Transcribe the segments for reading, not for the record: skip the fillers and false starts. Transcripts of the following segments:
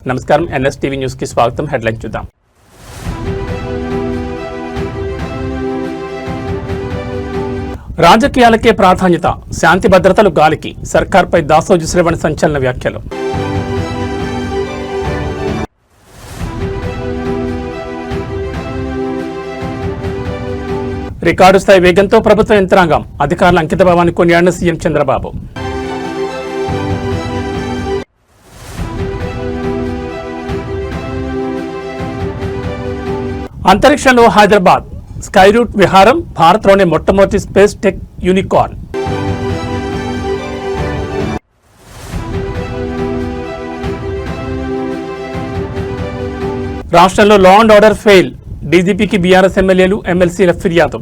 నమస్కారం NSTV news కి స్వాగతం. హెడ్లైన్ చూద్దాం. రాజకీయాలకే ప్రాధాన్యత, శాంతి భద్రతలు గాలికి, సర్కార్పై దాసోజు శ్రవణ్ సంచలన వ్యాఖ్యలు. రికార్డు స్థాయి వేగంతో ప్రభుత్వ యంత్రాంగం, అధికారుల అంకిత భావాన్ని కొనియాడిన సీఎం చంద్రబాబు. అంతరిక్షంలో హైదరాబాద్ స్కై రూట్ విహారం, భారత్లోనే మొట్టమొదటి స్పేస్ టెక్ యూనికార్న్. రాష్ట్రంలో లా అండ్ ఆర్డర్ ఫెయిల్, డీజీపీకి బీఆర్ఎస్ ఎమ్మెల్యేలు ఎమ్మెల్సీల ఫిర్యాదు.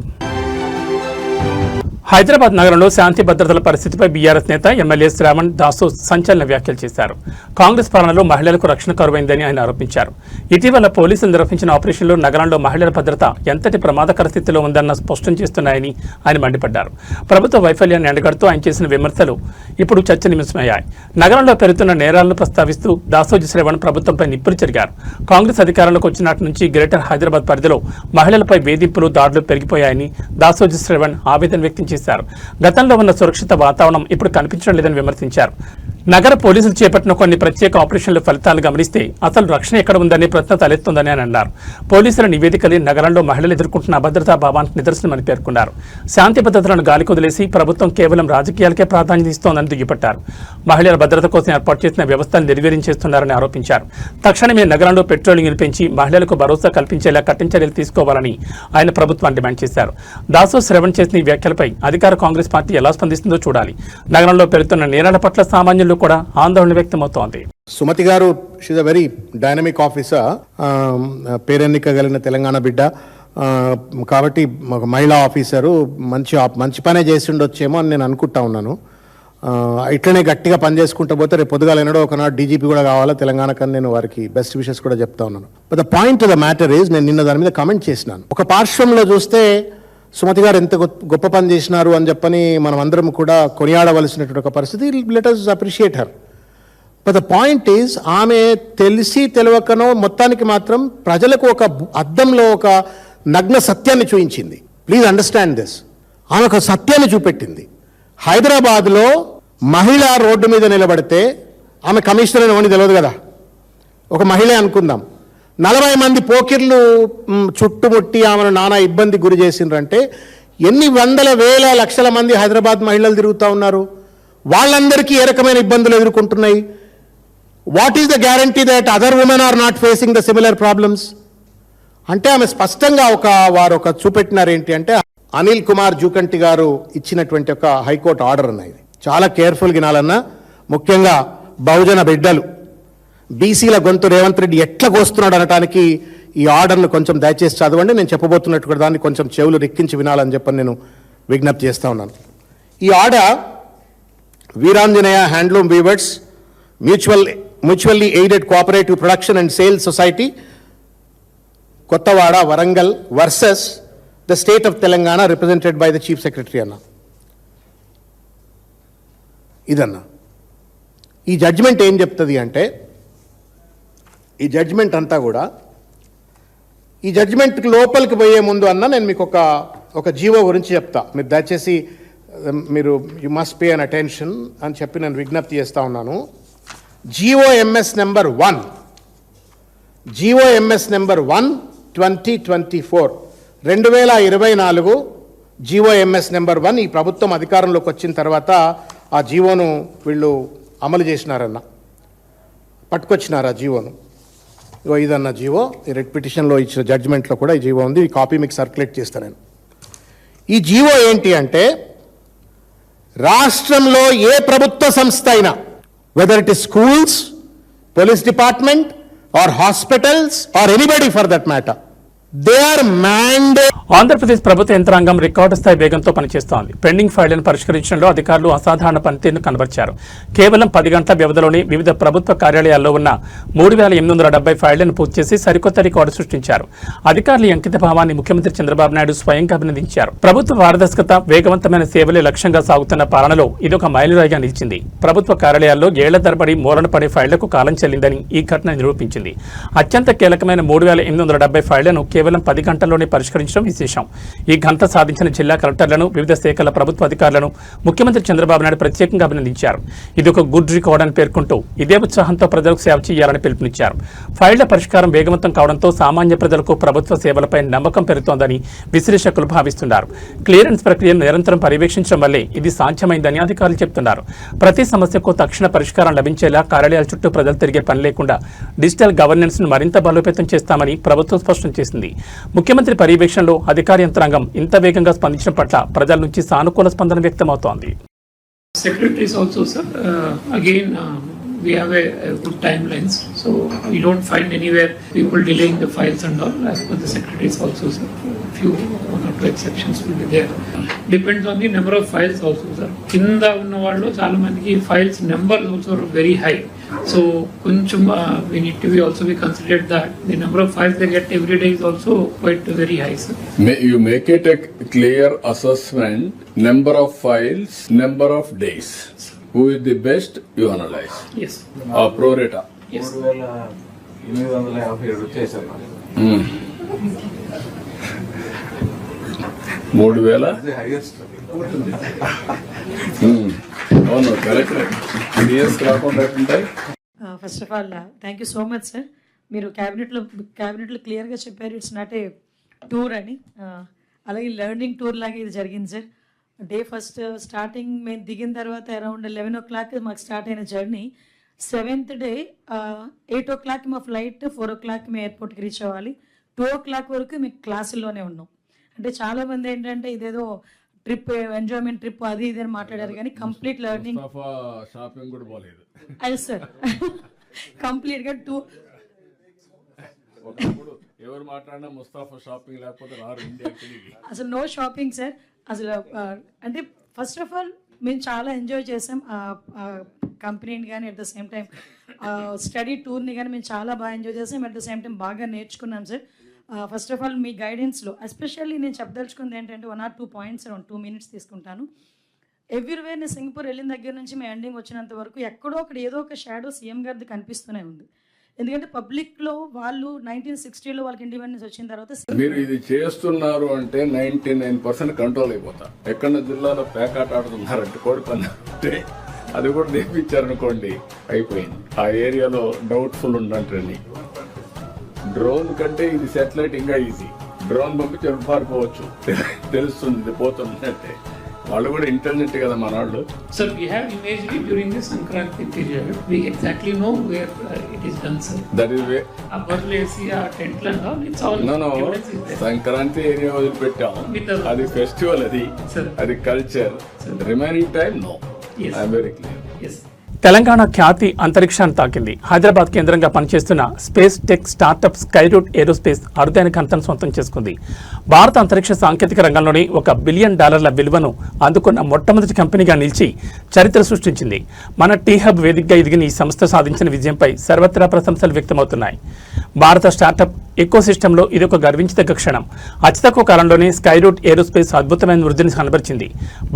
హైదరాబాద్ నగరంలో శాంతి భద్రతల పరిస్థితిపై బీఆర్ఎస్ నేత ఎమ్మెల్యే శ్రావణ్ దాసు సంచలన వ్యాఖ్యలు చేశారు. కాంగ్రెస్ పాలనలో మహిళలకు రక్షణ కరువైందని ఆయన ఆరోపించారు. ఇటీవల పోలీసులు నిర్వహించిన ఆపరేషన్లో నగరంలో మహిళల భద్రత ఎంతటి ప్రమాదకర స్థితిలో ఉందన్న స్పష్టం చేస్తున్నాయని ఆయన మండిపడ్డారు. ప్రభుత్వ వైఫల్యాన్ని ఎండగడుతూ ఆయన చేసిన విమర్శలు ఇప్పుడు చర్చనీయాంశమయ్యాయి. నగరంలో పెరుగుతున్న నేరాలను ప్రస్తావిస్తూ దాసోజు శ్రవణ్ ప్రభుత్వంపై నిప్పులు చెరిగారు. కాంగ్రెస్ అధికారంలోకి వచ్చినట్టు నుంచి గ్రేటర్ హైదరాబాద్ పరిధిలో మహిళలపై వేధింపులు, దాడులు పెరిగిపోయాయని దాసోజు శ్రవణ్ ఆవేదన వ్యక్తం చేశారు. గతంలో ఉన్న సురక్షిత వాతావరణం ఇప్పుడు కనిపించడం లేదని విమర్శించారు. నగర పోలీసులు చేపట్టిన కొన్ని ప్రత్యేక ఆపరేషన్ల ఫలితాలు గమనిస్తే అసలు రక్షణ ఎక్కడ ఉందనే ప్రశ్న తలెత్తుందని ఆయన అన్నారు. పోలీసుల నివేదికలే నగరంలో మహిళలు ఎదుర్కొంటున్న అభద్రతా భావానికి నిదర్శనమని పేర్కొన్నారు. శాంతి భద్రతలను గాలికి వదిలేసి ప్రభుత్వం కేవలం రాజకీయాలకే ప్రాధాన్యత ఇస్తోందని దుయ్యబట్టారు. మహిళల భద్రత కోసం ఏర్పాటు చేసిన వ్యవస్థను నిర్వీర్యం ఆరోపించారు. తక్షణమే నగరంలో పెట్రోలింగ్ పెంచి మహిళలకు భరోసా కల్పించేలా కఠిన చర్యలు తీసుకోవాలని ఆయన ప్రభుత్వాన్ని డిమాండ్ చేశారు. దాసో శ్రవణ్ చేసిన ఈ వ్యాఖ్యలపై అధికార కాంగ్రెస్ పార్టీ ఎలా స్పందిస్తుందో చూడాలి. నగరంలో పెరుగుతున్న నేరాల పట్ల సామాన్యులు కూడా ఆందోళన వ్యక్తమవుతోంది. సుమతి గారు she's a very dynamic officer, పేరెన్నిక కలిగిన తెలంగాణ బిడ్డ కాబట్టి ఒక మహిళా ఆఫీసరు మంచి పనే చేసి ఉండొచ్చేమో అని నేను అనుకుంటా ఉన్నాను. ఇట్లనే గట్టిగా పనిచేసుకుంటూ పోతే రేపు పొద్దుగాల ఎన్నడో ఒకనాడు డీజీపీ కూడా కావాలా తెలంగాణ కన్నా నేను వారికి బెస్ట్ విషెస్ కూడా చెప్తా ఉన్నాను. But the point of the matter is, నేను నిన్న దాని మీద కామెంట్ చేసినాను. ఒక పార్శ్వంలో చూస్తే సుమతి గారు ఎంత గొప్ప పని చేసినారు అని చెప్పని మనం అందరం కూడా కొనియాడవలసినటువంటి ఒక పరిస్థితి. Let us appreciate her. But the point is, ఆమె తెలిసి తెలియకనో మొత్తానికి మాత్రం ప్రజలకు ఒక అద్దంలో ఒక నగ్న సత్యాన్ని చూపించింది. Please understand this. ఆమె ఒక సత్యాన్ని చూపెట్టింది. హైదరాబాద్లో మహిళ రోడ్డు మీద నిలబడితే, ఆమె కమిషనర్ అని ఎవరిని తెలియదు కదా, ఒక మహిళ అనుకుందాం, 40 మంది పోకిర్లు చుట్టుముట్టి ఆమెను నానా ఇబ్బంది గురి చేసిండ్రంటే ఎన్ని వందల వేల లక్షల మంది హైదరాబాద్ మహిళలు తిరుగుతూ ఉన్నారు. వాళ్ళందరికీ ఏ రకమైన ఇబ్బందులు ఎదుర్కొంటున్నాయి? What is the guarantee that other women are not facing the similar problems? అంటే ఆమె స్పష్టంగా వారు చూపెట్టినారు ఏంటి అంటే, అనిల్ కుమార్ జూకంటి గారు ఇచ్చినటువంటి ఒక హైకోర్టు ఆర్డర్ అన్న, ఇది చాలా కేర్ఫుల్గా వినాలన్నా. ముఖ్యంగా బహుజన బిడ్డలు, బీసీల గొంతు రేవంత్ రెడ్డి ఎట్లా కోస్తున్నాడు అనడానికి ఈ ఆర్డర్ను కొంచెం దయచేసి చదవండి. నేను చెప్పబోతున్నట్టు కూడా దాన్ని కొంచెం చెవులు రిక్కించి వినాలని చెప్పని నేను విజ్ఞప్తి చేస్తూ ఉన్నాను. ఈ order Veeranjaneya handloom weavers mutually aided cooperative production and sales society, Kothawada, Warangal versus the state of Telangana represented by the chief secretary అన్న. ఇదన్నా ఈ జడ్జిమెంట్ ఏం చెప్తుంది అంటే, ఈ జడ్జిమెంట్ అంతా కూడా, ఈ జడ్జిమెంట్ లోపలికి పోయే ముందు అన్న నేను మీకు ఒక జీవో గురించి చెప్తా. మీరు దయచేసి you must pay an attention అని చెప్పి నేను విజ్ఞప్తి చేస్తూ ఉన్నాను. GOMS నెంబర్ 1 2024 2024 GOMS నెంబర్ 1 ఈ ప్రభుత్వం అధికారంలోకి వచ్చిన తర్వాత ఆ జీవోను వీళ్ళు అమలు చేసినారన్న, పట్టుకొచ్చినారు ఆ జీవోను. ఇదన్న జీవో, ఈ రెడ్ పిటిషన్లో ఇచ్చిన జడ్జిమెంట్లో కూడా ఈ జీవో ఉంది. ఈ కాపీ మీకు సర్క్యులేట్ చేస్తాను నేను. ఈ జీవో ఏంటి అంటే, రాష్ట్రంలో ఏ ప్రభుత్వ సంస్థ అయినా, whether it is schools, police department or hospitals or anybody for that matter, they are mandate. Andhra Pradesh ప్రభుత్వ యంత్రాంగం రికార్డు స్థాయి వేగంతో పనిచేస్తోంది. పెండింగ్ ఫైళ్లను పరిష్కరించడంలో అధికారులు అసాధారణ పనితీరును కనబరిచారు. కేవలం 10 గంటల వ్యవధిలోనే వివిధ ప్రభుత్వ కార్యాలయాల్లో ఉన్న 3,870 ఫైళ్లను పూర్తి చేసి సరికొత్త రికార్డు సృష్టించారు. అధికారుల అంకిత భావాన్ని ముఖ్యమంత్రి చంద్రబాబు నాయుడు స్వయంగా అభినందించారు. ప్రభుత్వ పారదర్శకత, వేగవంతమైన సేవలే లక్ష్యంగా సాగుతున్న పాలనలో ఇదొక మైలురాయిగా నిలిచింది. ప్రభుత్వ కార్యాలయాల్లో ఏళ్ల తరబడి మూలన పడే ఫైళ్లకు కాలం చెల్లిందని ఈ ఘటన నిరూపించింది. అత్యంత కీలకమైన 3,870 ఫైళ్లను కేవలం 10 గంటల్లోనే పరిష్కరించడం విశేషం. ఈ ఘనత సాధించిన జిల్లా కలెక్టర్లను, వివిధ శాఖల ప్రభుత్వ అధికారులను ముఖ్యమంత్రి చంద్రబాబు నాయుడు ప్రత్యేకంగా అభినందించారు. ఇది ఒక గుడ్ రికార్డ్ అని పేర్కొంటూ ఇదే ఉత్సాహంతో ప్రజలకు సేవ చేయాలని పిలుపునిచ్చారు. ఫైళ్ల పరిష్కారం వేగవంతం కావడంతో సామాన్య ప్రజలకు ప్రభుత్వ సేవలపై నమ్మకం పెరుగుతోందని విశ్లేషకులు భావిస్తున్నారు. క్లియరెన్స్ ప్రక్రియను నిరంతరం పర్యవేక్షించడం వల్లే ఇది సాధ్యమైందని అధికారులు చెబుతున్నారు. ప్రతి సమస్యకు తక్షణ పరిష్కారం లభించేలా కార్యాలయాల చుట్టూ ప్రజలు తిరిగే పని లేకుండా డిజిటల్ గవర్నెన్స్ ను మరింత బలోపేతం చేస్తామని ప్రభుత్వం స్పష్టం చేసింది. ముఖ్యమంత్రి పర్యవేక్షణలో అధికార యంత్రాంగం ఇంత వేగంగా స్పందించడం పట్ల ప్రజల నుంచి సానుకూల స్పందన వ్యక్తమవుతోంది. Secretaries also, sir. Again, we have a good timelines, so we don't find anywhere people delaying the files and all. As per the secretaries also, sir. Few one or two exceptions will be there. Depends on the number of files also, sir. Kinda unna vallu chaala mandiki files numbers also are very high. So koncham we need to be also be considered that the number of files they get every day is also quite very high, sir. You make it a clear assessment, number of files, number of days. Who is the best, you analyze. Yes. Pro rata. Yes. 3,857 వచ్చేసారు. 3,000. అదే highest. అవును correct. CS కాకుండా ఉంటాయి. First of all thank you so much sir. మీరు క్యాబినెట్లో క్లియర్గా చెప్పారు it's not a tour అని. అలాగే లెర్నింగ్ టూర్ లాగా ఇది జరిగింది సార్. డే ఫస్ట్ స్టార్టింగ్ మేము దిగిన తర్వాత అరౌండ్ 11 o'clock మాకు స్టార్ట్ అయిన జర్నీ. 7th డే 8 o'clock మా ఫ్లైట్, 4 o'clock మేము ఎయిర్పోర్ట్కి రీచ్ అవ్వాలి. 2 o'clock వరకు మేము క్లాసుల్లోనే ఉన్నాం. అంటే చాలామంది ఏంటంటే ఇదేదో ట్రిప్, ఎంజాయ్మెంట్ ట్రిప్ అది ఇది అని మాట్లాడారు కానీ కంప్లీట్ లెర్నింగ్. షాపింగ్ కూడా పోలేదు. అది సార్ కంప్లీట్గా ఎవరు మాట్లాడినా ముస్తాఫా షాపింగ్ లేకపోతే రారు ఇండియాకి. అసలు నో షాపింగ్ సార్. అసలు అంటే ఫస్ట్ ఆఫ్ ఆల్ మేము చాలా ఎంజాయ్ చేసాం కంపెనీని కానీ, at the same time study టూర్ని కానీ మేము చాలా బాగా ఎంజాయ్ చేసాం. అట్ ద సేమ్ టైం బాగా నేర్చుకున్నాం సార్. ఫస్ట్ ఆఫ్ ఆల్ మీ గైడెన్స్లో ఎస్పెషల్లీ నేను చెప్పదలుచుకుంది ఏంటంటే 1 or 2 points అరౌండ్ 2 minutes తీసుకుంటాను. ఎవ్రీవేర్ నేను సింగపూర్ వెళ్ళిన దగ్గర నుంచి మేము ఎండింగ్ వచ్చినంత వరకు ఎక్కడో అక్కడ ఏదో ఒక షాడో సీఎం గారిది కనిపిస్తూనే ఉంది. ఎందుకంటే పబ్లిక్లో వాళ్ళు 1960లో వాళ్ళకి ఇండిపెండెన్స్ వచ్చిన తర్వాత మీరు ఇది చేస్తున్నారు అంటే 99% కంట్రోల్ అయిపోతారు. ఎక్కడ జిల్లాలో పేకాట ఆడుతున్నారంటే కోడి పని అంటే అది కూడా నేర్పించారనుకోండి అయిపోయింది. ఆ ఏరియాలో డౌట్ఫుల్ ఉండంటండి. డ్రోన్ కంటే ఇది సెటిలైట్ ఇంకా ఈజీ. డ్రోన్ పంపించి పారిపోవచ్చు, తెలుస్తుంది పోతుందంటే. వాళ్ళు కూడా ఇంటెలిజెంట్ కదా మన వాళ్ళు. Sir, we have imagery during the Sankranti period. We exactly know where it is done, sir. That is way. Upper Lacia, Tentland, all it's all no evidence is there. Sankranti area వదిలిపెట్టాం. With the- అది festival, అది Sir. అది culture. Remaining time no. Yes. I'm very clear. Yes. Telangana ఖ్యాతి అంతరిక్షాన్ని తాకింది. హైదరాబాద్ కేంద్రంగా పనిచేస్తున్న space tech startup Skyroot Aerospace అరుదైన ఘనతను సొంతం చేసుకుంది. భారత అంతరిక్ష సాంకేతిక రంగంలోని $1 బిలియన్ విలువను అందుకున్న మొట్టమొదటి కంపెనీగా నిలిచి చరిత్ర సృష్టించింది. మన టీ హబ్ వేదికగా ఎదిగిన ఈ సంస్థ సాధించిన విజయంపై సర్వత్రా ప్రశంసలు వ్యక్తమవుతున్నాయి. భారత స్టార్టప్ ఎకోసిస్టంలో ఇదొక గర్వించదగ్గ క్షణం. అతి తక్కువ కాలంలోనే స్కైరూట్ ఏరోస్పేస్ అద్భుతమైన వృద్ధిని కనబరిచింది.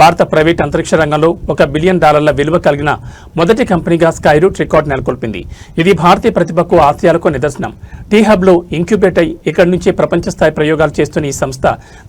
భారత ప్రైవేట్ అంతరిక్ష రంగంలో $1 బిలియన్ విలువ కలిగిన మొదటి కంపెనీగా స్కైరూట్ రికార్డు నెలకొల్పింది. ఇది భారతీయ ప్రతిభకు, ఆశయాలకు నిదర్శనం. టీ హబ్లో ఇంక్యుబేట్ అయి ఇక్కడి నుంచి ప్రపంచ స్థాయి ప్రయోగాలు చేస్తున్న ఈ సంస్థ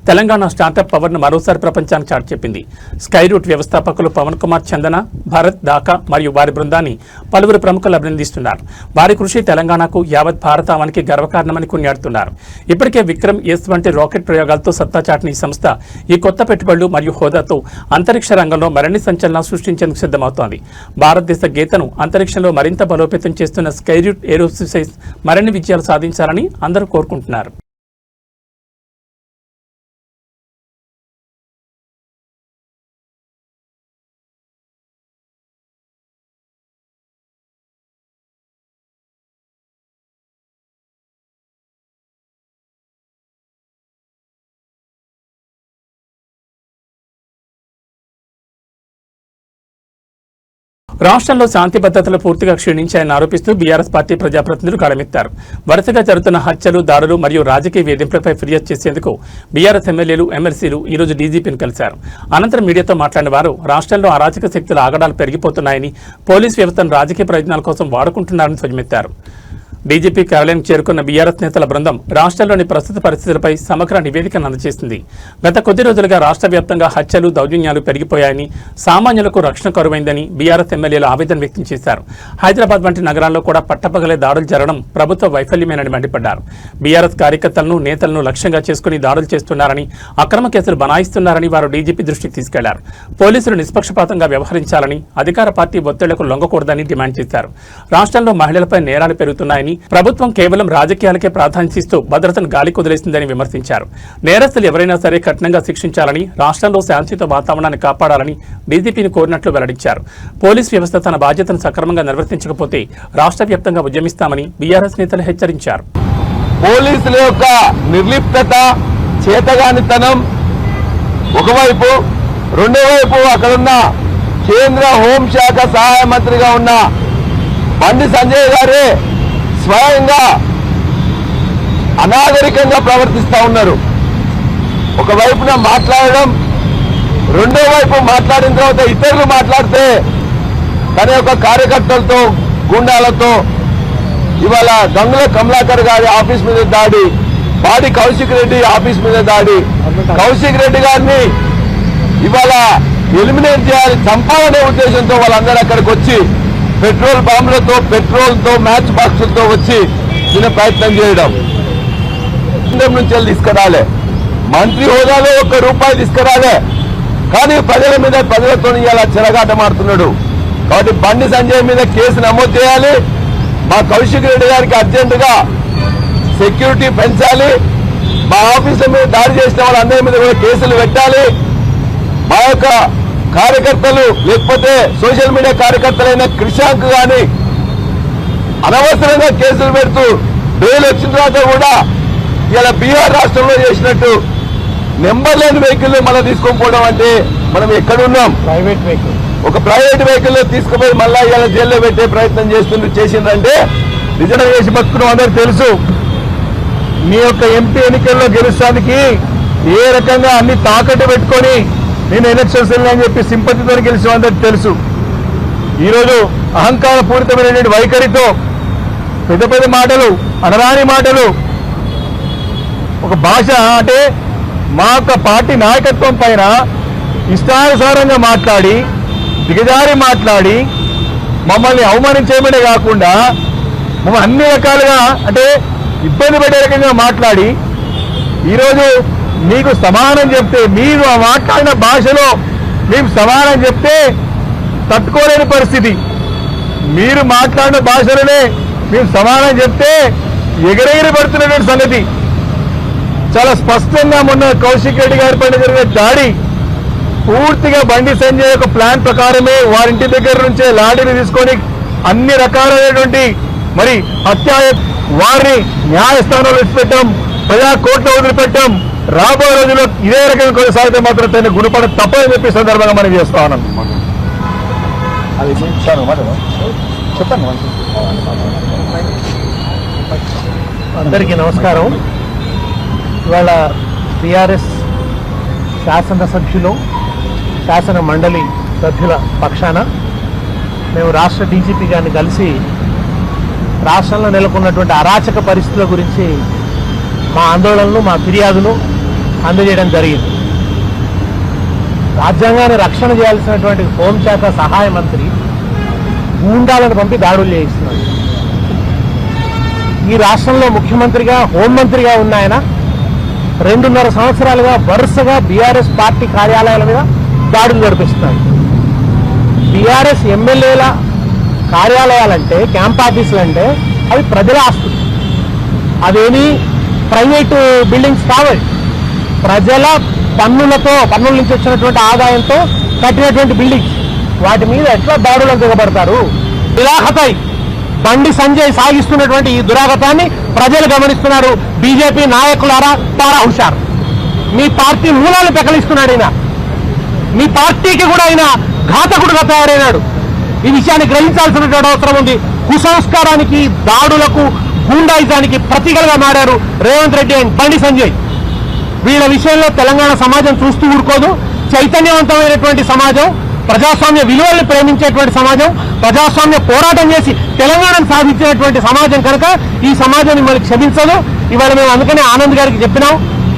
తెలంగాణ స్టార్టప్ పవర్ను మరోసారి ప్రపంచానికి చాటి చెప్పింది. స్కైరూట్ వ్యవస్థాపకులు పవన్ కుమార్ చందన, భరత్ దాకా మరియు వారి బృందాన్ని పలువురు ప్రముఖులు అభినందిస్తున్నారు. వారి కృషి తెలంగాణకు, యావత్ భారతావనికి గర్వకారణమని కొనియాడుతున్నారు. ఇప్పటికే విక్రమ్ ఎస్ వంటి రాకెట్ ప్రయోగాలతో సత్తా చాటిన ఈ సంస్థ ఈ కొత్త పెట్టుబడులు మరియు హోదాతో అంతరిక్ష రంగంలో మరిన్ని సంచలనాలు సృష్టించేందుకు సిద్ధమవుతోంది. భారతదేశ గీతను అంతరిక్షంలో మరింత బలోపేతం చేస్తున్న స్కైరూట్ ఏరోస్పేస్ మరిన్ని విజయాలు సాధించాలని అందరూ కోరుకుంటున్నారు. రాష్ట్రంలో శాంతి భద్రతలు పూర్తిగా క్షీణించాయని ఆరోపిస్తూ బీఆర్ఎస్ పార్టీ ప్రజాప్రతినిధులు గళమెత్తారు. వరుసగా జరుగుతున్న హత్యలు, దాడులు మరియు రాజకీయ వేధింపులపై ఫిర్యాదు చేసేందుకు బీఆర్ఎస్ ఎమ్మెల్యేలు, ఎమ్మెల్సీలు ఈ రోజు డీజీపీని కలిశారు. అనంతరం మీడియాతో మాట్లాడిన వారు రాష్ట్రంలో అరాచక శక్తుల ఆగడాలు పెరిగిపోతున్నాయని, పోలీసు వ్యవస్థను రాజకీయ ప్రయోజనాల కోసం వాడుకుంటున్నారని ధ్వజమెత్తారు. డీజీపీ కార్యాలయానికి చేరుకున్న బీఆర్ఎస్ నేతల బృందం రాష్ట్రంలోని ప్రస్తుత పరిస్థితులపై సమగ్ర నివేదికను అందజేసింది. గత కొద్ది రోజులుగా రాష్ట్ర వ్యాప్తంగా హత్యలు, దౌర్జన్యాలు పెరిగిపోయాయని, సామాన్యులకు రక్షణ కరువైందని బీఆర్ఎస్ ఎమ్మెల్యేలు ఆవేదన వ్యక్తం చేశారు. హైదరాబాద్ వంటి నగరాల్లో కూడా పట్టపగలే దాడులు జరగడం ప్రభుత్వ వైఫల్యమేనని మండిపడ్డారు. బీఆర్ఎస్ కార్యకర్తలను, నేతలను లక్ష్యంగా చేసుకుని దాడులు చేస్తున్నారని, అక్రమ కేసులు బనాయిస్తున్నారని వారు డీజీపీ దృష్టికి తీసుకెళ్లారు. పోలీసులు నిష్పక్షపాతంగా వ్యవహరించాలని, అధికార పార్టీ ఒత్తిళ్లకు లొంగకూడదని డిమాండ్ చేశారు. రాష్ట్రంలో మహిళలపై నేరాలు పెరుగుతున్నాయని, ప్రభుత్వం కేవలం రాజకీయాలకే ప్రాధాన్యతనిస్తూ భద్రతను గాలి కుదిలేసిందని విమర్శించారు. నేరస్తులు ఎవరైనా సరే కఠినంగా శిక్షించాలని, రాష్ట్రంలో శాంతియుత వాతావరణాన్ని కాపాడాలని డీజీపీని కోరినట్లు వెల్లడించారు. పోలీస్ వ్యవస్థ తన బాధ్యతను సక్రమంగా నిర్వర్తించకపోతే రాష్ట్ర వ్యాప్తంగా ఉద్యమిస్తామని బీఆర్ఎస్ నేతలు హెచ్చరించారు. పోలీసుల యొక్క నిర్లిప్తత, చేతగానితనం ఒకవైపు, రెండో వైపు అక్కడున్న కేంద్ర హోంశాఖ సహాయ మంత్రిగా ఉన్న బండి సంజయ్ గారే స్వయంగా అనాగరికంగా ప్రవర్తిస్తూ ఉన్నారు. ఒకవైపున మాట్లాడడం, రెండో వైపు మాట్లాడిన తర్వాత ఇతరులు మాట్లాడితే తన యొక్క కార్యకర్తలతో, గుండాలతో ఇవాళ గంగుల కమలాకర్ గారి ఆఫీస్ మీద దాడి, పాడి కౌశిక్ రెడ్డి ఆఫీస్ మీద దాడి, కౌశిక్ రెడ్డి గారిని ఇవాళ ఎలిమినేట్ చేయాలి, చంపాలనే ఉద్దేశంతో వాళ్ళందరూ అక్కడికి వచ్చి పెట్రోల్ బాంబులతో, పెట్రోల్తో, మ్యాచ్ బాక్సులతో వచ్చి దీని ప్రయత్నం చేయడం. కేంద్రం నుంచి తీసుకురాలే, మంత్రి హోదాలో ₹1 తీసుకురాలే, కానీ ప్రజల మీద, ప్రజలతో ఇలా చెరగాటమాడుతున్నాడు. కాబట్టి బండి సంజయ్ మీద కేసు నమోదు చేయాలి. మా కౌశిక్ రెడ్డి గారికి అర్జెంటుగా సెక్యూరిటీ పెంచాలి. మా ఆఫీసుల మీద దాడి చేసిన వాళ్ళందరి మీద కూడా కేసులు పెట్టాలి. మా యొక్క కార్యకర్తలు, లేకపోతే సోషల్ మీడియా కార్యకర్తలైన క్రిషాంక్ గాని అనవసరంగా కేసులు పెడుతూ బెయిల్ వచ్చిన తర్వాత కూడా ఇలా బీహార్ రాష్ట్రంలో చేసినట్టు నెంబర్ లేని వెహికల్ మళ్ళీ తీసుకొని పోవడం అంటే మనం ఎక్కడున్నాం? ఒక ప్రైవేట్ వెహికల్ తీసుకుపోయి మళ్ళా ఇలా జైల్లో పెట్టే ప్రయత్నం చేసిందంటే నిజంగా చేసి బతుకున్నాం. అందరికి తెలుసు. మీ యొక్క ఎంపీ ఎన్నికల్లో గెలుస్తానికి ఏ రకంగా అన్ని తాకట్టు పెట్టుకొని నేను ఎలక్షన్స్ అని చెప్పి సింపతితో గెలిచిన అందరికి తెలుసు. ఈరోజు అహంకార పూరితమైనటువంటి వైఖరితో పెద్ద పెద్ద మాటలు, అనరాని మాటలు, ఒక భాష అంటే మా యొక్క పార్టీ నాయకత్వం పైన ఇష్టానుసారంగా మాట్లాడి, దిగజారి మాట్లాడి, మమ్మల్ని అవమానించేయమనే కాకుండా మమ్మల్ని అన్ని రకాలుగా అంటే ఇబ్బంది పెట్టే రకంగా మాట్లాడి ఈరోజు మీకు సమానం చెప్తే, మీరు మాట్లాడిన భాషలో మీకు సమానం చెప్తే తట్టుకోలేని పరిస్థితి. మీరు మాట్లాడిన భాషలోనే మేము సమానం చెప్తే ఎగరెగిరి పడుతున్నటువంటి సంగతి చాలా స్పష్టంగా మొన్న కౌశిక్ రెడ్డి గారి పైన జరిగిన దాడి పూర్తిగా బండి సంజయ్ యొక్క ప్లాన్ ప్రకారమే వారింటి దగ్గర నుంచే లాఠీని తీసుకొని అన్ని రకాలైనటువంటి మరి హత్య, వారిని న్యాయస్థానంలో విడిచిపెట్టాం, ప్రజా కోర్టులో వదిలిపెట్టాం. రాబోయే రోజుల్లో ఇదే రకంగా కొనసాగితే మాత్రం తన గుణపడ తప్పని చెప్పి సందర్భంగా మనం చేస్తా ఉన్నాం. చెప్పండి. అందరికీ నమస్కారం. ఇవాళ బీఆర్ఎస్ శాసనసభ్యులు, శాసన మండలి సభ్యుల పక్షాన మేము రాష్ట్ర డీజీపీ గారిని కలిసి రాష్ట్రంలో నెలకొన్నటువంటి అరాచక పరిస్థితుల గురించి మా ఆందోళనలు, మా ఫిర్యాదులు అందజేయడం జరిగింది. రాజ్యాంగాన్ని రక్షణ చేయాల్సినటువంటి హోంశాఖ సహాయ మంత్రి గూండాలను పంపి దాడులు చేయిస్తున్నాడు. ఈ రాష్ట్రంలో ముఖ్యమంత్రిగా, హోంమంత్రిగా ఉన్న ఆయన 2.5 సంవత్సరాలుగా వరుసగా బీఆర్ఎస్ పార్టీ కార్యాలయాల మీద దాడులు జరిపిస్తున్నాడు. బీఆర్ఎస్ ఎమ్మెల్యేల కార్యాలయాలంటే, క్యాంప్ ఆఫీసులు అంటే అవి ప్రజల ఆస్తులు, అవేమి ప్రైవేటు బిల్డింగ్స్ కావాలి. ప్రజల పన్నుల నుంచి వచ్చినటువంటి ఆదాయంతో కట్టినటువంటి బిల్డింగ్స్, వాటి మీద ఎట్లా దాడులు దిగబడతారు? నిరాహతై బండి సంజయ్ సాగిస్తున్నటువంటి ఈ దురాగతాన్ని ప్రజలు గమనిస్తున్నారు. బీజేపీ నాయకులారా, తారా హుషారు. మీ పార్టీ మూలాలు పెకలిస్తున్నాడు ఈయన. మీ పార్టీకి కూడా ఆయన ఘాతకుడుగా తయారైనాడు. ఈ విషయాన్ని గ్రహించాల్సినటువంటి అవసరం ఉంది. కుసంస్కారానికి, దాడులకు, గూండాయిజానికి ప్రతీకలుగా మారారు రేవంత్ రెడ్డి అండ్ బండి సంజయ్. వీళ్ళ విషయంలో తెలంగాణ సమాజం చూస్తూ ఊరుకోదు. చైతన్యవంతమైనటువంటి సమాజం, ప్రజాస్వామ్య విలువల్ని ప్రేమించేటువంటి సమాజం, ప్రజాస్వామ్య పోరాటం చేసి తెలంగాణను సాధించినటువంటి సమాజం కనుక ఈ సమాజం మిమ్మల్ని క్షమించదు. ఇవాళ మేము అందుకనే ఆనంద్ గారికి చెప్పినాం,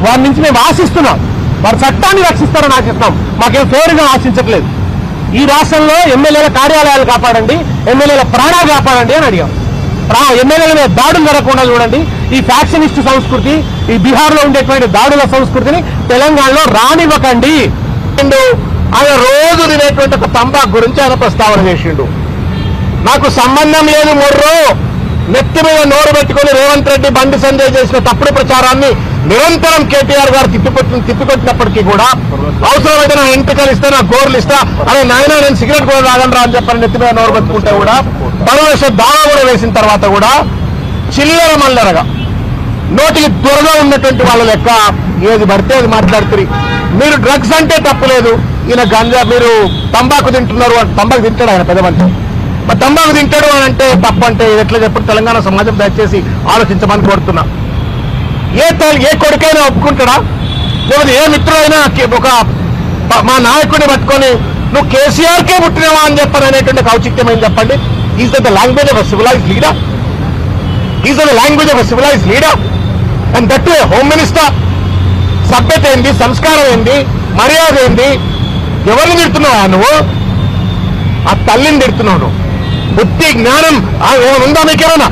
వారి నుంచి మేము ఆశిస్తున్నాం, వారు చట్టాన్ని రక్షిస్తారని ఆశిస్తున్నాం, మాకేం ఫేవర్గా ఆశించట్లేదు. ఈ రాష్ట్రంలో ఎమ్మెల్యేల కార్యాలయాలు కాపాడండి, ఎమ్మెల్యేల ప్రాణాలు కాపాడండి అని అడిగాం. ఎమ్మెల్యేల మీద దాడులు జరగకుండా చూడండి. ఈ ఫ్యాక్షనిస్ట్ సంస్కృతి, ఈ బీహార్లో ఉండేటువంటి దాడుల సంస్కృతిని తెలంగాణలో రానివ్వకండి. ఆయన రోజు తినేటువంటి ఒక తంబాకు గురించి ఆయన ప్రస్తావన చేసిండు. నాకు సంబంధం లేదు మొర్రో, నెత్తి మీద నోరు పెట్టుకుని రేవంత్ రెడ్డి, బండి సంజయ్ చేసిన తప్పుడు ప్రచారాన్ని నిరంతరం కేటీఆర్ గారు తిప్పికొట్టినప్పటికీ కూడా అవసరమైతే నా ఎంపికలు ఇస్తా, నా గోర్లు ఇస్తా, అదే నాయన నేను సిగరెట్ కూడా తాగను రా అని చెప్పని నెత్తి మీద నోరు పెట్టుకుంటే కూడా పరమేశ దావా కూడా వేసిన తర్వాత కూడా చిల్లర మల్లరగా నోటికి త్వరగా ఉన్నటువంటి వాళ్ళ లెక్క ఏది పడితే అది మాట్లాడుతుంది. మీరు డ్రగ్స్ అంటే తప్పులేదు, ఈయన గంజా, మీరు తంబాకు తింటున్నారు, తంబాకు తింటాడు ఆయన పెద్ద మనిషి, మరి తంబాకు తింటాడు అని అంటే తప్పు అంటే ఎట్లా చెప్పి తెలంగాణ సమాజం దయచేసి ఆలోచించమని కోరుతున్నా. ఏ కొడుకైనా ఒప్పుకుంటాడా? లేకపోతే ఏ మిత్రుడైనా ఒక మా నాయకుడిని పట్టుకొని నువ్వు కేసీఆర్కే పుట్టినవా అని చెప్పని అనేటువంటి ఔచిత్యమని చెప్పండి. Is the language of a civilised leader? Is the language of a civilised leader? And that home minister. సభ్యత ఏంది, సంస్కారం ఏంది, మర్యాద ఏంది? ఎవరిని తిడుతున్నావా నువ్వు? ఆ తల్లిని తిడుతున్నావు నువ్వు. బుద్ధి జ్ఞానం ఉందా మీకేమన్నా?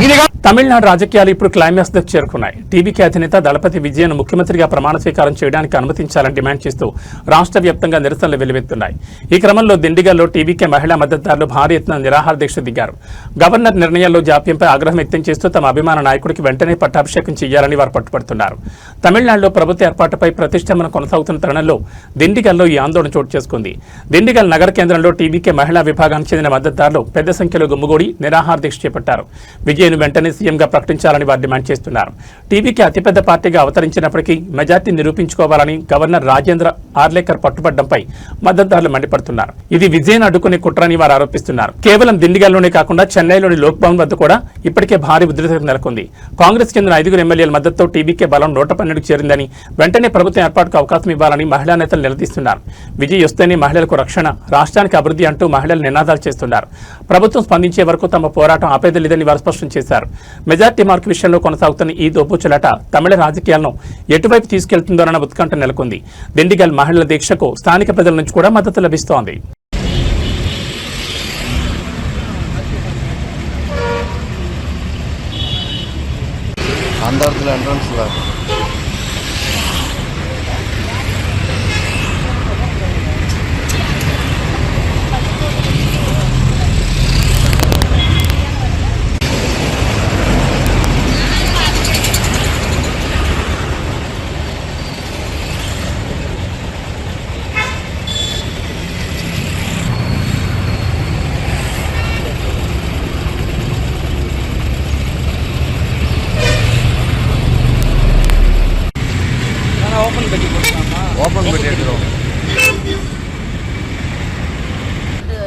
ఇదిగా తమిళనాడు రాజకీయాలు ఇప్పుడు క్లైమాక్స్ దకు చేరుకున్నాయి. టీవీకే అధినేత దళపతి విజయన్ ముఖ్యమంత్రిగా ప్రమాణ స్వీకారం చేయడానికి అనుమతించాలని డిమాండ్ చేస్తూ రాష్ట్ర వ్యాప్తంగా నిరసనలు వెల్లువెత్తున్నాయి. ఈ క్రమంలో దిండిగల్లో టీవీకే మహిళా మద్దతుదారులు భారీ ఎత్తున నిరాహార దీక్ష దిగారు. గవర్నర్ నిర్ణయాల్లో జాప్యంపై ఆగ్రహం వ్యక్తం చేస్తూ తమ అభిమాన నాయకుడికి వెంటనే పట్టాభిషేకం చేయాలని వారు పట్టుపడుతున్నారు. తమిళనాడులో ప్రభుత్వ ఏర్పాటుపై ప్రతిష్టంభన కొనసాగుతున్న తరుణంలో దిండిగల్లో ఈ ఆందోళన చోటు చేసుకుంది. దిండిగల్ నగర కేంద్రంలో టీవీకే మహిళా విభాగానికి చెందిన మద్దతుదారులు పెద్ద సంఖ్యలో గుమ్ముగూడి నిరాహార దీక్ష చేపట్టారు. విజయన్ వెంటనే సీఎంగా ప్రకటించాలని వారు డిమాండ్ చేస్తున్నారు. టీవీకి అతిపెద్ద పార్టీగా అవతరించినప్పటికీ మెజార్టీ నిరూపించుకోవాలని గవర్నర్ రాజేంద్ర ఆర్లేకర్ పట్టుబడ్డంపై మద్దతుదారులు మండిపడుతున్నారు. ఇది విజయన్ అడ్డుకునే కుట్రని వారు ఆరోపిస్తున్నారు. కేవలం దిండిగల్లోనే కాకుండా చెన్నైలోని లోక్ భవన్ వద్ద కూడా ఇప్పటికే భారీ ఉద్రిక్తత నెలకొంది. కాంగ్రెస్ చెందిన 5 ఎమ్మెల్యేల మద్దతుతో టీవీకే బలం 112కు చేరిందని, వెంటనే ప్రభుత్వం ఏర్పాటుకు అవకాశం ఇవ్వాలని మహిళా నేతలు నిలదీస్తున్నారు. విజయ్ వస్తేనే మహిళలకు రక్షణ, రాష్ట్రానికి అభివృద్ధి అంటూ మహిళలు నినాదాలు చేస్తున్నారు. ప్రభుత్వం స్పందించే వరకు తమ పోరాటం ఆపేది లేదని వారు స్పష్టం చేశారు. మెజార్టీ మార్కు విషయంలో కొనసాగుతున్న ఈ దోపుచులాట తమిళ రాజకీయాలను ఎటువైపు తీసుకెళ్తుందోనన్న ఉత్కంఠ నెలకొంది. దిండిగల్ మహిళల దీక్షకు స్థానిక ప్రజల నుంచి కూడా మద్దతు లభిస్తోంది.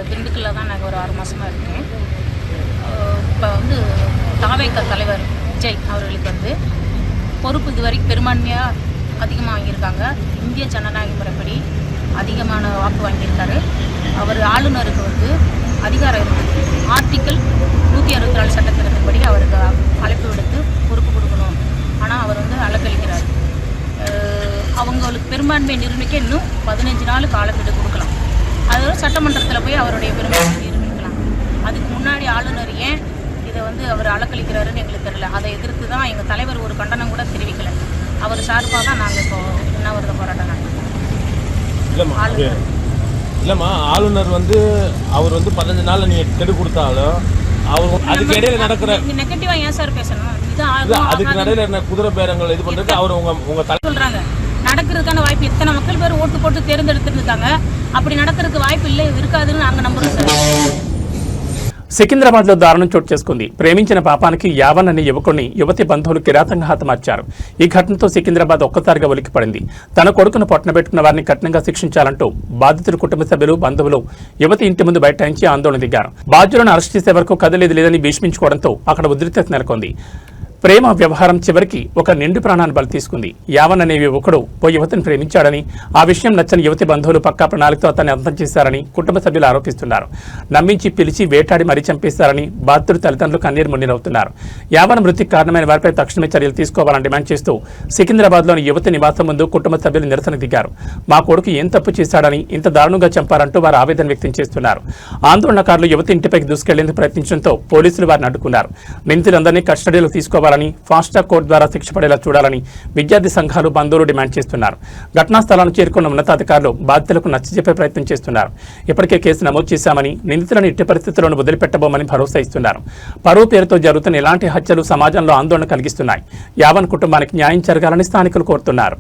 திண்டுக்கல்ல தான் நாங்கள் ஒரு 6 மாதமாக இருக்கேன். இப்போ வந்து தாவேக தலைவர் விஜய் அவர்களுக்கு வந்து பொறுப்பு இதுவரைக்கும் பெரும்பான்மையாக அதிகமாக வாங்கியிருக்காங்க. இந்திய ஜனநாயக முறைப்படி அதிகமான வாக்கு வாங்கியிருக்காரு. அவர் ஆளுநருக்கு வந்து அதிகாரம் இருக்குது. ஆர்டிக்கிள் 164 சட்டத்திட்டத்தின்படி அவருக்கு அழைப்பு விடுத்து பொறுப்பு கொடுக்கணும். ஆனால் அவர் வந்து அலக்களிக்கிறார். அவங்களுக்கு பெரும்பான்மை நிரூபிக்க இன்னும் 15 நாள் காலக்கெடு கொடுக்கலாம். அதோட சட்டமன்றத்தில் போய் அவருடைய பெரும்பான்மை நிரூபிக்கலாம். அதுக்கு முன்னாடி ஆளுநர் ஏன் இதை வந்து அவர் அலக்களிக்கிறாருன்னு எங்களுக்கு தெரியல. அதை எதிர்த்து தான் எங்கள் தலைவர் ஒரு கண்டனம் கூட தெரிவிக்கலை. அவர் சார்பாக தான் நாங்கள் இப்போ உண்ணாவிரத போராட்டம் நடத்துகிறோம். இல்லைம்மா, ஆளுநர் வந்து அவர் வந்து 15 நாள் நீங்கள் கெடு கொடுத்தாலும் அவர் அதுக்கு இடையில நடக்கிற நெகட்டிவா ஏன் சார் பேசணும்? அதுக்கு நடையில என்ன குதிரை பேரங்கள் இது பண்றது அவர் உங்க சொல்றாங்க. நடக்கிறதுக்கான வாய்ப்பு எத்தனை மக்கள் பேர் ஓட்டு போட்டு தேர்ந்தெடுத்துருக்காங்க. அப்படி நடக்கிறதுக்கு வாய்ப்பு இல்லை, இருக்காதுன்னு நாங்கள் நம்புறோம் சார். సికింద్రాబాద్ లో దారుణం చోటు చేసుకుంది. ప్రేమించిన పాపానికి యావన్ అనే యువకుడిని యువతి బంధువులు కిరాతంగా హతమార్చారు. ఈ ఘటనతో సికింద్రాబాద్ ఒక్కసారిగా ఉలిక్కిపడింది. తన కొడుకును పొట్టనబెట్టుకున్న వారిని కఠినంగా శిక్షించాలంటూ బాధితుల కుటుంబ సభ్యులు, బంధువులు యువతి ఇంటి ముందు బైఠాయించి ఆందోళన దిగారు. బాధ్యులను అరెస్ట్ చేసే వరకు కదలేదు లేదని భీష్మించుకోవడంతో అక్కడ ఉద్రిక్తత నెలకొంది. ప్రేమ వ్యవహారం చివరికి ఒక నిండు ప్రాణాన్ని బలి తీసుకుంది. యావన్ అనే యువకుడు ఓ యువతిని ప్రేమించాడని, ఆ విషయం నచ్చని యువతి బంధువులు పక్కా ప్రణాళికతో అతన్ని అంతం చేశారని కుటుంబ సభ్యులు ఆరోపిస్తున్నారు. నమ్మించి పిలిచి వేటాడి మరీ చంపేశారని బాధితుడు తల్లిదండ్రులు కన్నీరు మున్నీరవుతున్నారు. యావన్ మృతికి కారణమైన వారిపై తక్షణమే చర్యలు తీసుకోవాలని డిమాండ్ చేస్తూ సికింద్రాబాద్లోని యువతి నివాసం ముందు కుటుంబ సభ్యులు నిరసన దిగారు. మా కొడుకు ఏం తప్పు చేశాడని ఇంత దారుణంగా చంపారంటూ వారు ఆవేదన వ్యక్తం చేస్తున్నారు. ఆందోళనకారులు యువతి ఇంటిపైకి దూసుకెళ్లేందుకు ప్రయత్నించడంతో పోలీసులు వారిని అడ్డుకున్నారు. నిందితులందరినీ కస్టడీలో తీసుకోవాలని, ఫాస్ట్ ట్రాక్ కోర్టు ద్వారా శిక్ష పడేలా చూడాలని విద్యార్థి సంఘాలు, బంధువులు డిమాండ్ చేస్తున్నారు. ఘటనా స్థలానికి చేరుకున్న ఉన్నతాధికారులు బాధితులకు నచ్చజెప్పే ప్రయత్నం చేస్తున్నారు. ఇప్పటికే కేసు నమోదు చేశామని, నిందితులను ఎట్టి పరిస్థితుల్లోనూ వదిలిపెట్టబోమని భరోసా ఇస్తున్నారు. పరువు పేరుతో జరుగుతున్న ఇలాంటి హత్యలు సమాజంలో ఆందోళన కలిగిస్తున్నాయి. యావన్ కుటుంబానికి న్యాయం జరగాలని స్థానికులు కోరుతున్నారు.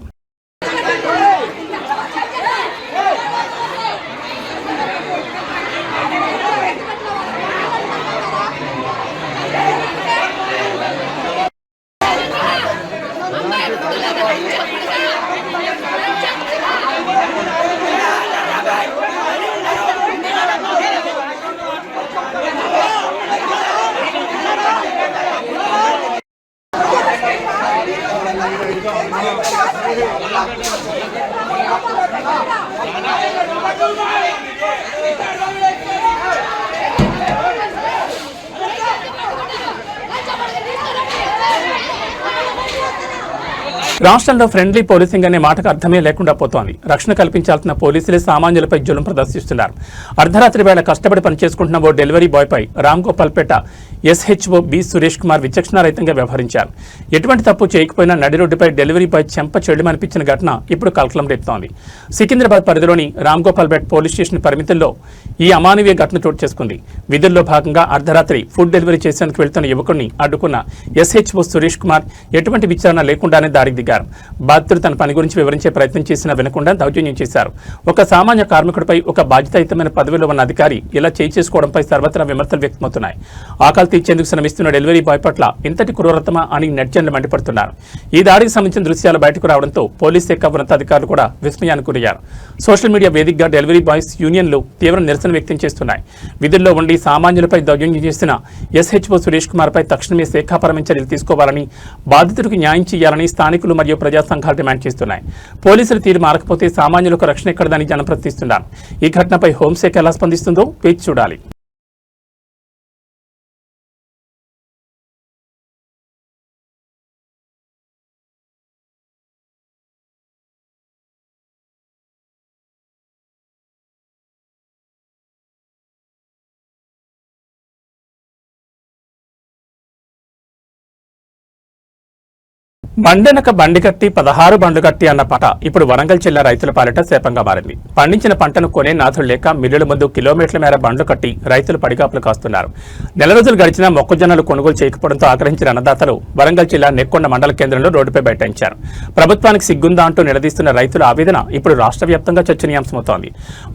రాష్ట్రంలో ఫ్రెండ్లీ పోలీసింగ్ అనే మాటకు అర్థమే లేకుండా పోతోంది. రక్షణ కల్పించాల్సిన పోలీసులే సామాన్యులపై జులుం ప్రదర్శిస్తున్నారు. అర్ధరాత్రి వేళ కష్టపడి పనిచేసుకుంటున్న ఓ డెలివరీ బాయ్పై రామ్గోపాల్పేట SHO బి సురేష్ కుమార్ విచక్షణారహితంగా వ్యవహరించారు. ఎటువంటి తప్పు చేయకపోయినా నడి రోడ్డుపై డెలివరీ బాయ్ చెంప చెడుమనిపించిన ఘటన ఇప్పుడు కలకలం రేపుతోంది. సికింద్రాబాద్ పరిధిలోని రామ్గోపాల్పేట పోలీస్ స్టేషన్ పరిమితుల్లో ఈ అమానవీయ ఘటన చోటు చేసుకుంది. విధుల్లో భాగంగా అర్ధరాత్రి ఫుడ్ డెలివరీ చేసేందుకు వెళ్తున్న యువకుడిని అడ్డుకున్న SHO సురేష్ కుమార్ ఎటువంటి విచారణ లేకుండానే దాడికి దిగారు. బాధితుడు తన పని గురించి వివరించే ప్రయత్నం చేసినా వినకుండా దౌర్జన్యం చేశారు. ఒక సామాన్య కార్మికుడిపై ఒక బాధ్యతాయుతమైన పదవిలో ఉన్న అధికారి ఇలా చేయి చేసుకోవడంపై సర్వత్రా విమర్శలు వ్యక్తమవుతున్నాయి. ఆకలి తీర్చేందుకు శ్రమిస్తున్న డెలివరీ బాయ్ పట్ల ఇంతటి క్రూరతమా అని నెటిజన్లు మండిపడుతున్నారు. ఈ దాడికి సంబంధించిన దృశ్యాలు బయటకు రావడంతో పోలీస్ శాఖ ఉన్నతాధికారులు కూడా విస్మయానికి గురయ్యారు. సోషల్ మీడియా వేదికగా డెలివరీ బాయ్స్ యూనియన్లు తీవ్ర నిరసన వ్యక్తం చేస్తున్నాయి. విధుల్లో ఉండి సామాన్యులపై దౌర్జన్యం చేసిన SHO సురేష్ కుమార్ పై తక్షణమే శాఖాపరమైన చర్యలు తీసుకోవాలని, బాధితుడికి న్యాయం చేయాలని స్థానికులు మరియు ప్రజా సంఘాలు డిమాండ్ చేస్తున్నాయి. పోలీసులు తీరు మారకపోతే సామాన్యులకు రక్షణ ఎక్కడదని జనం ప్రశ్నిస్తున్నారు. ఈ ఘటనపై హోంశాఖ ఎలా స్పందిస్తుందో వేచి చూడాలి. బండెనక బండి కట్టి 16 బండ్లు కట్టి అన్న పాట ఇప్పుడు వరంగల్ జిల్లా రైతుల పాలిట శాపంగా మారింది. పండించిన పంటను కొనే నాథులు లేక మిల్లుల ముందు కిలోమీటర్ల మేర బండ్లు కట్టి రైతులు పడిగాపులు కాస్తున్నారు. నెల రోజులు గడిచినా మొక్కజొన్నలు కొనుగోలు చేయకపోవడంతో ఆగ్రహించిన అన్నదాతలు వరంగల్ జిల్లా నెక్కొండ మండల కేంద్రంలో రోడ్డుపై బైఠాయించారు. ప్రభుత్వానికి సిగ్గుందా అంటూ నిలదీస్తున్న రైతుల ఆవేదన ఇప్పుడు రాష్ట్ర వ్యాప్తంగా చర్చనీయాంశమవుతోంది.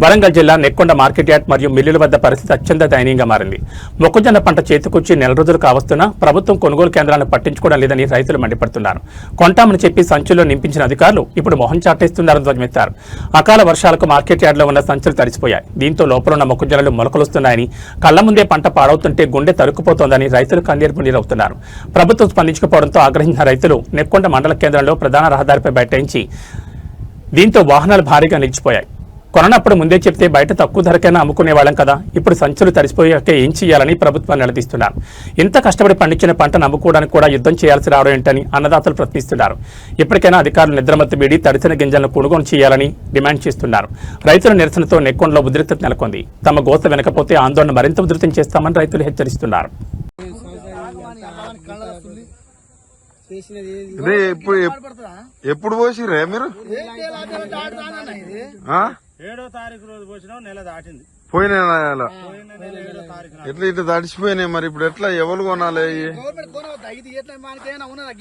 వరంగల్ జిల్లా నెక్కొండ మార్కెట్ యార్డ్ మరియు మిల్లుల వద్ద పరిస్థితి అత్యంత దయనీయంగా మారింది. మొక్కజొన్న పంట చేతికొచ్చి నెల రోజులు కావస్తున్నా ప్రభుత్వం కొనుగోలు కేంద్రాలను పట్టించుకోవడం లేదని రైతులు మండిపడుతున్నారు. కొంటామని చెప్పి సంచుల్లో నింపించిన అధికారులు ఇప్పుడు మొహం చాటేస్తున్నారని ధ్వజమెత్తారు. అకాల వర్షాలకు మార్కెట్ యార్డ్లో ఉన్న సంచులు తడిసిపోయాయి. దీంతో లోపలున్న మొక్కజొన్నలు మొలకలొస్తున్నాయని, కళ్ల ముందే పంట పాడవుతుంటే గుండె తరుక్కుపోతోందని రైతులు కన్నీరు నీరవుతున్నారు. ప్రభుత్వం స్పందించకపోవడంతో ఆగ్రహించిన రైతులు నెక్కొండ మండల కేంద్రంలో ప్రధాన రహదారిపై బైఠాయించి దీంతో వాహనాలు భారీగా నిలిచిపోయాయి. కొననప్పుడు ముందే చెప్తే బయట తక్కువ ధరకైనా అమ్ముకునేవాళ్ళం కదా, ఇప్పుడు సంచులు తడిసిపోయాక ఏం చేయాలని ప్రభుత్వాన్ని నిలదీస్తున్నారు. ఇంత కష్టపడి పండించిన పంటను అమ్ముకోవడానికి కూడా యుద్ధం చేయాల్సి రావడం ఏంటని అన్నదాతలు ప్రశ్నిస్తున్నారు. ఇప్పటికైనా అధికారులు నిద్రమత్తు వీడి తడిసిన గింజలను కొనుగోలు చేయాలని డిమాండ్ చేస్తున్నారు. రైతుల నిరసనతో నెక్కొండలో ఉద్రిక్తత నెలకొంది. తమ గోస వెనకపోతే ఆందోళన మరింత ఉధృతం చేస్తామని రైతులు హెచ్చరిస్తున్నారు. ఎప్పుడు పోసిరే మీరు? 7వ తారీఖు రోజు పోసినా నెల దాటింది. పోయిన నెల ఎట్లా ఇట్లా తడిచిపోయినాయి. మరి ఇప్పుడు ఎట్లా ఎవరు కొనాలి? ఇది ఎట్లా మనకేమైనా ఉన్నదా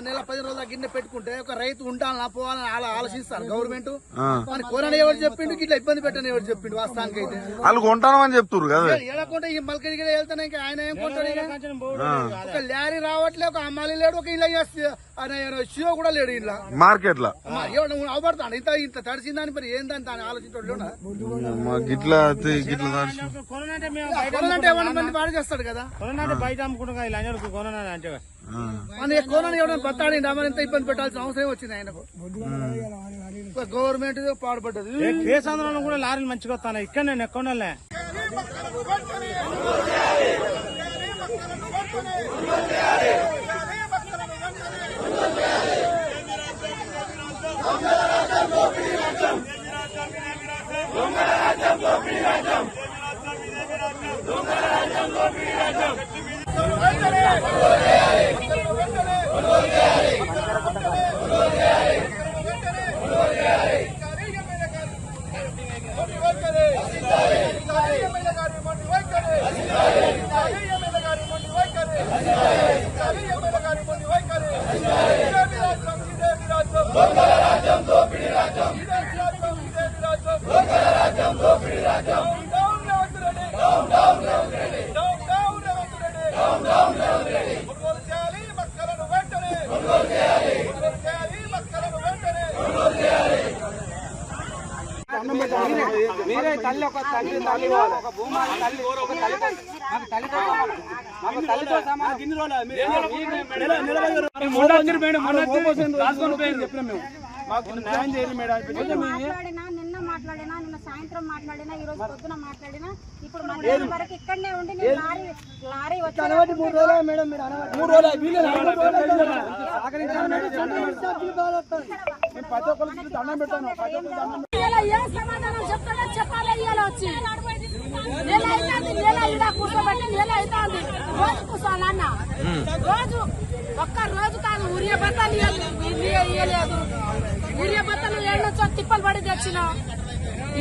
నెల 10 రోజుల గిన్నె పెట్టుకుంటే ఒక రైతు ఉండాలన్నా పోవాలని ఆలోచిస్తారు గవర్నమెంట్. మన కోరని ఎవరు చెప్పిండు ఇట్లా ఇబ్బంది పెట్టని ఎవరు చెప్పిండు వాస్తవానికి అయితే వాళ్ళు కొంటామని చెప్తున్నారు కదా. ఎలాకుంటే ఈ మల్కడికి వెళ్తానే ఇంకా ఆయన ఏం కొంటాడు? ఒక లారీ రావట్లే, ఒక అమ్మాలి లేడు, ఒక ఇలా షియో కూడా లేడు ఇలా మార్కెట్ లో అవపడతాడు. ఇంత తడిసిందని మరి ఏందని దాన్ని ఆలోచించాడు. గిట్లా మంది పాడు చేస్తాడు కదా బయట అమ్ముకుంటా మన కోరని ఎవరైనా బతాడి మరి ఎంత ఇబ్బంది పెట్టాల్సిన అవసరం వచ్చింది ఆయనకు. గవర్నమెంట్ పాడుపడ్డది. కేసాంధ్రంలో కూడా లారీలు మంచిగా వస్తాను. ఇక్కడ నేను ఎక్కడలే మీరే తల్లి ఒక తండ్రి తల్లి ఒక భూమాత తల్లి ఒక తల్లి మాకు తల్లితో మాకు తల్లితో నిన్న మాట్లాడినా నిన్న సాయంత్రం మాట్లాడినా ఈ రోజు పొద్దున మాట్లాడినా ఇప్పుడు మధ్యాహ్నం వరకు ఇక్కడనే ఉండి నేను లారీ వచ్చి సమాధానం చెప్తాడో చెప్పాలి. ఇవాళ వచ్చి నెల అవుతుంది, నెల ఇలా కూర్చోబెట్టి నెల అవుతుంది. రోజు కూర్చోవాలన్న రోజు ఒక్క రోజు కాదు. ఉరియా బత్తాలు ఇయ్యలేదు. ఉరియా బత్తాలు ఏళ్ళొచ్చో తిప్పలు పడి తెచ్చిన.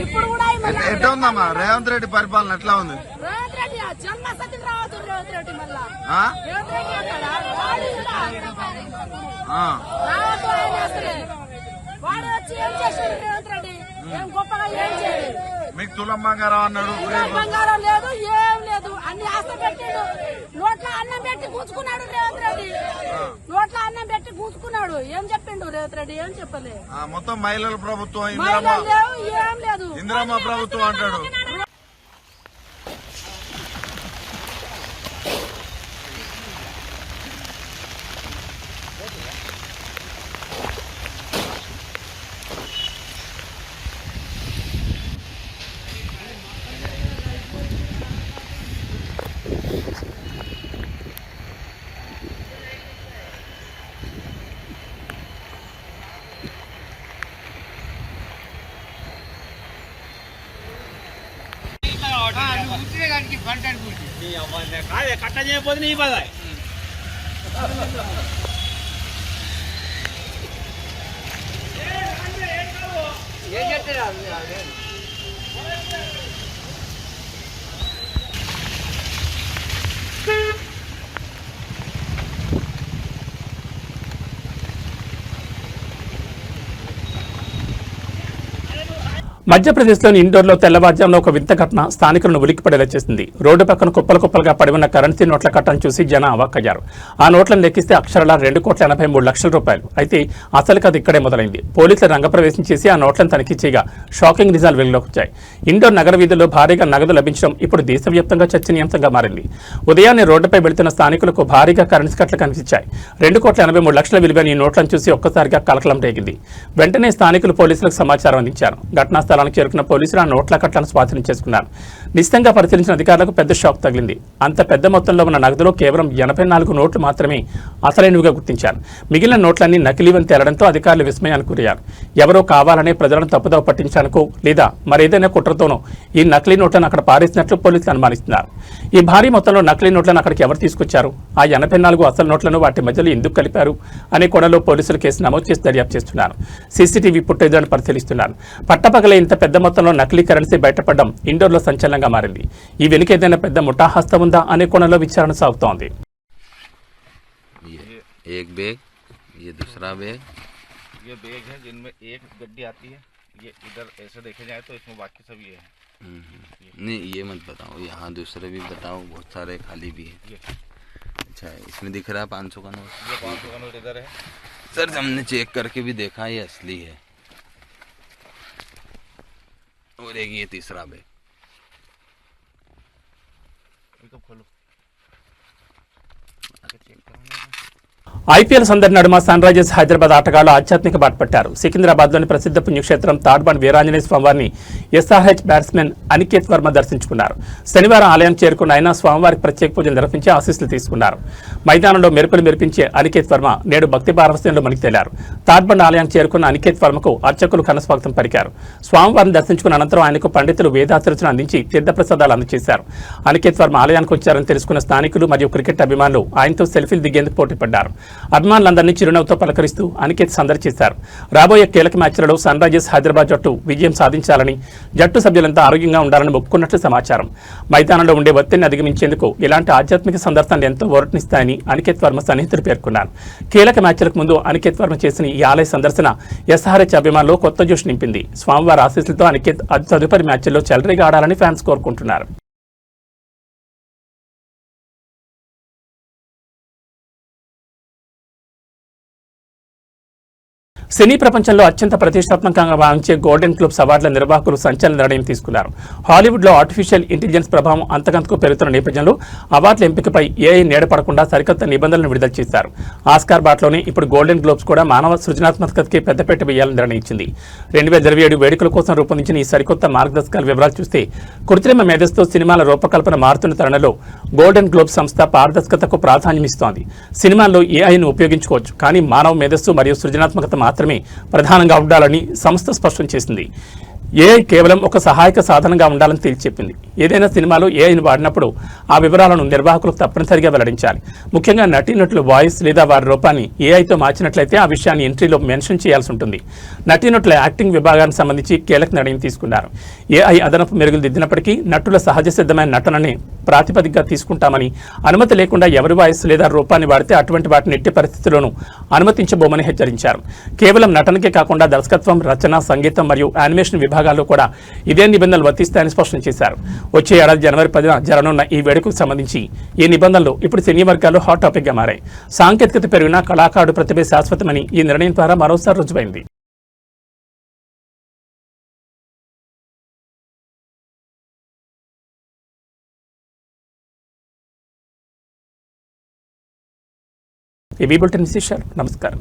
ఇప్పుడు కూడా ఎట్లా ఉందమ్మా రేవంత్ రెడ్డి పరిపాలన ఎట్లా ఉంది? రేవంత్ రెడ్డి జన్మసతి రావద్దు. రేవంత్ రెడ్డి మళ్ళా రేవంత్ రెడ్డి రావద్దు. ఆయన అసలే వాడు వచ్చి ఏం చేశాడు రేవంత్ రెడ్డి? ఏం గొప్పగా ఏం చేయలేదు. మీకు తులం బంగారం అన్నాడు. బంగారం లేదు, ఏం లేదు. అన్ని ఆశ పెట్టాడు. నోట్ల అన్నం పెట్టి కూర్చుకున్నాడు రేవంత్ రెడ్డి. నోట్ల అన్నం పెట్టి కూర్చుకున్నాడు. ఏం చెప్పిండు రేవంత్ రెడ్డి? ఏం చెప్పలే. మొత్తం మహిళల ప్రభుత్వం లేవు, ఏం లేదు. ఇందిరమ్మ ప్రభుత్వం అంటాడు. కట్ట చేయకపోతే నీ బాధ. ఏం చెప్తారా? మధ్యప్రదేశ్లోని ఇండోర్లో తెల్లవారుజామున ఒక వింత ఘటన స్థానికులను ఉలిక్కిపడేలా చేసింది. రోడ్డు పక్కన కుప్పలు కుప్పలుగా పడి ఉన్న కరెన్సీ నోట్ల కట్టను చూసి జనం అవాక్కయ్యారు. ఆ నోట్లను లెక్కిస్తే అక్షరాల 2,83,00,000 రూపాయలు. అయితే అసలు కథ ఇక్కడే మొదలైంది. పోలీసులు రంగప్రవేశం చేసి ఆ నోట్లను తనిఖీ చేయగా షాకింగ్ నిజాలు వెలుగులోకి వచ్చాయి. ఇండోర్ నగర వీధుల్లో భారీగా నగదు లభించడం ఇప్పుడు దేశవ్యాప్తంగా చర్చనీయాంశంగా మారింది. ఉదయాన్నే రోడ్డుపై వెళుతున్న స్థానికులకు భారీగా కరెన్సీ కట్టలు కనిపించాయి. 2,83,00,000 విలువైన ఈ నోట్లను చూసి ఒక్కసారిగా కలకలం రేగింది. వెంటనే స్థానికులు పోలీసులకు సమాచారం అందించారు. ఘటనా స్థలానికి చేరుకున్న పోలీసులు ఆ నోట్ల కట్టలను స్వాధీనం చేసుకున్నారు. నిశ్చితంగా పరిశీలించిన అధికారులకు పెద్ద షాక్ తగిలింది. అంత పెద్ద మొత్తంలో ఉన్న నగదులో కేవలం 84 నోట్లు మాత్రమే అసలైనవిగా గుర్తించారు. మిగిలిన నోట్లన్నీ నకిలీవని తేలడంతో అధికారులు విస్మయానికి గురయ్యారు. ఎవరో కావాలనే ప్రజలను తప్పుదోవ పట్టించడానికో లేదా మరేదైనా కుట్రతోనో ఈ నకిలీ నోట్లను అక్కడ పారేసినట్లు పోలీసులు అనుమానిస్తున్నారు. ఈ భారీ మొత్తంలో నకిలీ నోట్లను అక్కడికి ఎవరు తీసుకొచ్చారు? ఆ 84 అసలు నోట్లను వాటి మధ్యలో ఎందుకు కలిపారు అనే కోణంలో పోలీసులు కేసు నమోదు చేసి దర్యాప్తు చేస్తున్నారు. సీసీటీవీ ఫుటేజ్లను పరిశీలిస్తున్నారు. పట్టపగలే ఇంత పెద్ద మొత్తంలో నకిలీ కరెన్సీ బయటపడడం ఇండోర్లో సంచలనంగా మారింది. ఈ వెనుక ఏదైనా పెద్ద ముఠా హస్తం ఉందా అనే కోణంలో విచారణ సాగుతోంది. ये एक बैग, ये दूसरा बैग। ये बैग है जिनमें एक गड्डी आती है, ये इधर ऐसे देखे जाए तो इसमें बाकी सब ये है। नहीं ये मत बताओ, यहाँ दूसरे भी बताओ, बहुत सारे खाली भी है। अच्छा इसमें दिख रहा है 500 का नोट। ये 500 का नोट इधर है सर, हमने चेक करके भी देखा ये असली है। और एक ये तीसरा बैग। तो खोलो, ఐపీఎల్ సందడి నడుమ సన్ రైజర్స్ హైదరాబాద్ ఆటగాళ్లు ఆధ్యాత్మిక బాట పట్టారు. సికింద్రాబాద్లోని ప్రసిద్ధ పుణ్యక్షేత్రం తాడ్బండ్ వీరాంజనేయ స్వామివారిని ఎస్ఆర్హెచ్ బ్యాట్స్మెన్ అనికేత్ వర్మ దర్శించుకున్నారు. శనివారం ఆలయం చేరుకున్న ఆయన స్వామివారికి ప్రత్యేక పూజలు నిర్వహించి ఆశీస్సులు తీసుకున్నారు. మైదానంలో మెరుపులు మెరిపించే అనికేత్ వర్మ నేడు భక్తి పారవస్యంలో మునిగి తేలారు. తాడ్బండ్ ఆలయానికి చేరుకున్న అనికేత్ వర్మకు అర్చకులు ఘనస్వాగతం పలికారు. స్వామివారిని దర్శించుకున్న అనంతరం ఆయనకు పండితులు వేదాశీర్వచనం అందించి తీర్థప్రసాదాలు అందజేశారు. అనికేత్ వర్మ ఆలయానికి వచ్చారని తెలుసుకున్న స్థానికులు మరియు క్రికెట్ అభిమానులు ఆయనతో సెల్ఫీలు దిగేందుకు పోటీపడ్డారు. అభిమానులందరినీ చిరునవ్వుతో పలకరిస్తూ అనికేత్ సందడి చేశారు. రాబోయే కీలక మ్యాచ్లలో సన్ రైజర్స్ హైదరాబాద్ జట్టు విజయం సాధించాలని, జట్టు సభ్యులంతా ఆరోగ్యంగా ఉండాలని ఒప్పుకున్నట్లు సమాచారం. మైదానంలో ఉండే ఒత్తిడిని అధిగమించేందుకు ఇలాంటి ఆధ్యాత్మిక సందర్శనలు ఎంతో ఊరటనిస్తాయని అనికేత్ వర్మ సన్నిహితులు పేర్కొన్నారు. కీలక మ్యాచ్లకు ముందు అనికేత్ వర్మ చేసిన ఈ ఆలయ సందర్శన ఎస్ఆర్హెచ్ అభిమానులు కొత్త జోష్ నింపింది. స్వామివారి ఆశీస్సులతో అనికేత్ తదుపరి మ్యాచ్ల్లో చెలరేగా ఆడాలని ఫ్యాన్స్ కోరుకుంటున్నారు. సినీ ప్రపంచంలో అత్యంత ప్రతిష్టాత్మకంగా భావించే గోల్డెన్ గ్లోబ్స్ అవార్డుల నిర్వాహకులు సంచలన నిర్ణయం తీసుకున్నారు. హాలీవుడ్లో ఆర్టిఫిషియల్ ఇంటెలిజెన్స్ ప్రభావం అంతకంతకు పెరుగుతున్న నేపథ్యంలో అవార్డుల ఎంపికపై ఏఐ నీడపడకుండా సరికొత్త నిబంధనలను విడుదల చేశారు. ఆస్కార్ బాటలోనే ఇప్పుడు గోల్డెన్ గ్లోబ్స్ కూడా మానవ సృజనాత్మకతకి పెద్దపీట వేయాలని నిర్ణయించింది. 2027 వేడుకల కోసం రూపొందించిన ఈ సరికొత్త మార్గదర్శకాల వివరాలు చూస్తే కృత్రిమ మేధస్సుతో సినిమాల రూపకల్పన మారుతున్న తరుణంలో గోల్డెన్ గ్లోబ్స్ సంస్థ పారదర్శకతకు ప్రాధాన్యమిస్తోంది. సినిమాల్లో ఏఐను ఉపయోగించుకోవచ్చు, కానీ మానవ మేధస్సు మరియు సృజనాత్మకత మాత్రమే ప్రధానంగా ఉండాలని సంస్థ స్పష్టం చేసింది. ఏఐ కేవలం ఒక సహాయక సాధనంగా ఉండాలని తేల్చెప్పింది. ఏదైనా సినిమాలో ఏఐని వాడినప్పుడు ఆ వివరాలను నిర్వాహకులు తప్పనిసరిగా వెల్లడించాలి. ముఖ్యంగా నటీనటుల వాయిస్ లేదా వారి రూపాన్ని ఏఐతో మార్చినట్లయితే ఆ విషయాన్ని ఎంట్రీలో మెన్షన్ చేయాల్సి ఉంటుంది. నటీనటుల యాక్టింగ్ విభాగానికి సంబంధించి కీలక నిర్ణయం తీసుకున్నారు. ఏఐ అదనపు మెరుగులు దిద్దినప్పటికీ నటుల సహజ సిద్ధమైన నటనని ప్రాతిపదికగా తీసుకుంటామని, అనుమతి లేకుండా ఎవరి వాయిస్ లేదా రూపాన్ని వాడితే అటువంటి వాటిని ఎట్టి పరిస్థితుల్లోనూ అనుమతించబోమని హెచ్చరించారు. కేవలం నటనకే కాకుండా దర్శకత్వం, రచన, సంగీతం మరియు యానిమేషన్ విభాగాల్లో కూడా ఇదే నిబంధనలు వర్తిస్తాయని స్పష్టం చేశారు. వచ్చే ఏడాది జనవరి 10న జరగనున్న ఈ వేడుకకు సంబంధించి ఈ నిబంధనలు ఇప్పుడు సినీ వర్గాల్లో హాట్ టాపిక్గా మారాయి. సాంకేతికత పెరిగిన కళాకారుడు ప్రతిభ శాశ్వతమని ఈ నిర్ణయం ద్వారా మరోసారి రుజువైంది. ఈ బులెటిన్ విశేషాలు. నమస్కారం.